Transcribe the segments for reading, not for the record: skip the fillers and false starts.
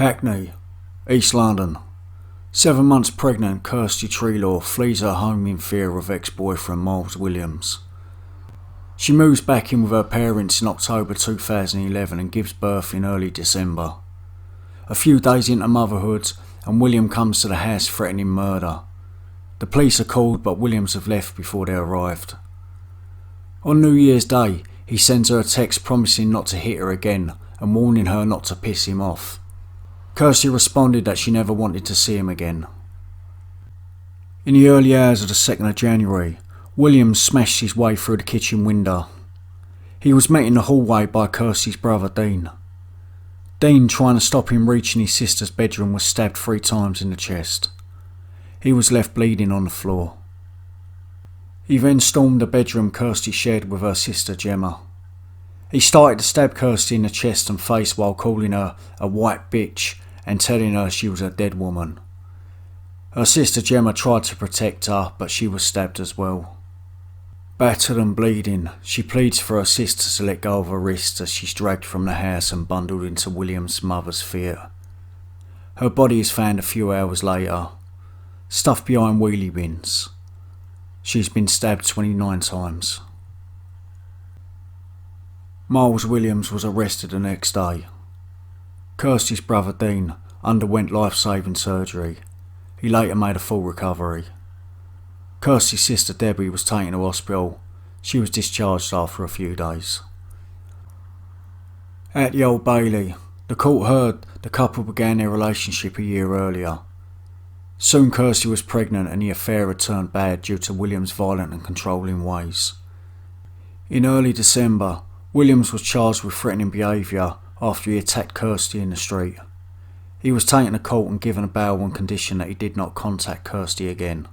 Hackney, East London. 7 months pregnant, Kirsty Treloar flees her home in fear of ex-boyfriend Miles Williams. She moves back in with her parents in October 2011 and gives birth in early December. A few days into motherhood, and William comes to the house threatening murder. The police are called, but Williams have left before they arrived. On New Year's Day, he sends her a text promising not to hit her again and warning her not to piss him off. Kirsty responded that she never wanted to see him again. In the early hours of the 2nd of January, Williams smashed his way through the kitchen window. He was met in the hallway by Kirsty's brother Dean. Dean, trying to stop him reaching his sister's bedroom, was stabbed 3 times in the chest. He was left bleeding on the floor. He then stormed the bedroom Kirsty shared with her sister Gemma. He started to stab Kirsty in the chest and face while calling her a white bitch and telling her she was a dead woman. Her sister Gemma tried to protect her, but she was stabbed as well. Battered and bleeding, she pleads for her sister to let go of her wrists as she's dragged from the house and bundled into William's mother's theatre. Her body is found a few hours later, stuffed behind wheelie bins. She's been stabbed 29 times. Miles Williams was arrested the next day. Kirsty's brother Dean underwent life-saving surgery. He later made a full recovery. Kirsty's sister Debbie was taken to hospital. She was discharged after a few days. At the Old Bailey, the court heard the couple began their relationship a year earlier. Soon Kirsty was pregnant and the affair had turned bad due to Williams' violent and controlling ways. In early December, Williams was charged with threatening behaviour after he attacked Kirsty in the street. He was taken to court and given a bail on condition that he did not contact Kirsty again.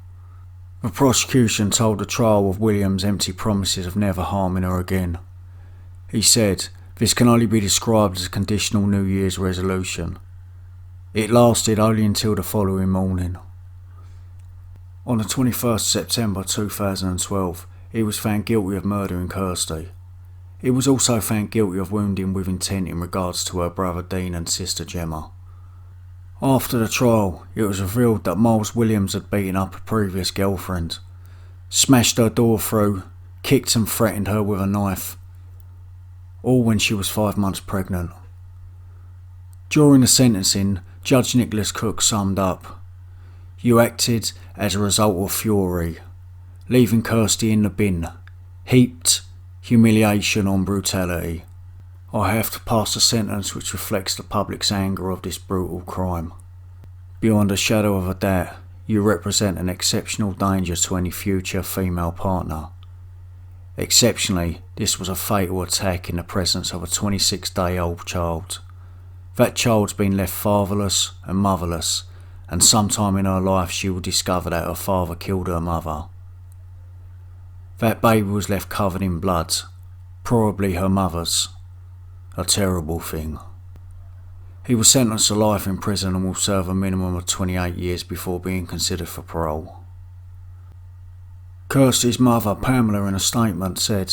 The prosecution told the trial of Williams' empty promises of never harming her again. He said, "This can only be described as a conditional New Year's resolution." It lasted only until the following morning. On the 21st September 2012, he was found guilty of murdering Kirsty. He was also found guilty of wounding with intent in regards to her brother Dean and sister Gemma. After the trial, it was revealed that Miles Williams had beaten up a previous girlfriend, smashed her door through, kicked and threatened her with a knife, all when she was 5 months pregnant. During the sentencing, Judge Nicholas Cook summed up, "You acted as a result of fury, leaving Kirsty in the bin, heaped humiliation on brutality. I have to pass a sentence which reflects the public's anger of this brutal crime. Beyond a shadow of a doubt, you represent an exceptional danger to any future female partner. Exceptionally, this was a fatal attack in the presence of a 26-day-old child. That child's been left fatherless and motherless, and sometime in her life she will discover that her father killed her mother. That baby was left covered in blood, probably her mother's. A terrible thing." He was sentenced to life in prison and will serve a minimum of 28 years before being considered for parole. Kirsty's mother, Pamela, in a statement said,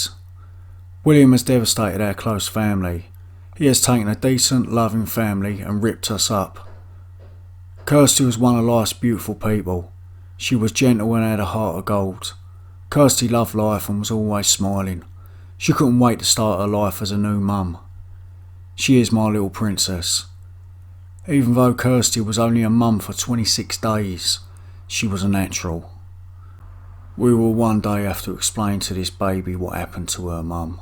"William has devastated our close family. He has taken a decent, loving family and ripped us up. Kirsty was one of life's beautiful people. She was gentle and had a heart of gold. Kirsty loved life and was always smiling. She couldn't wait to start her life as a new mum. She is my little princess. Even though Kirsty was only a mum for 26 days, she was a natural. We will one day have to explain to this baby what happened to her mum."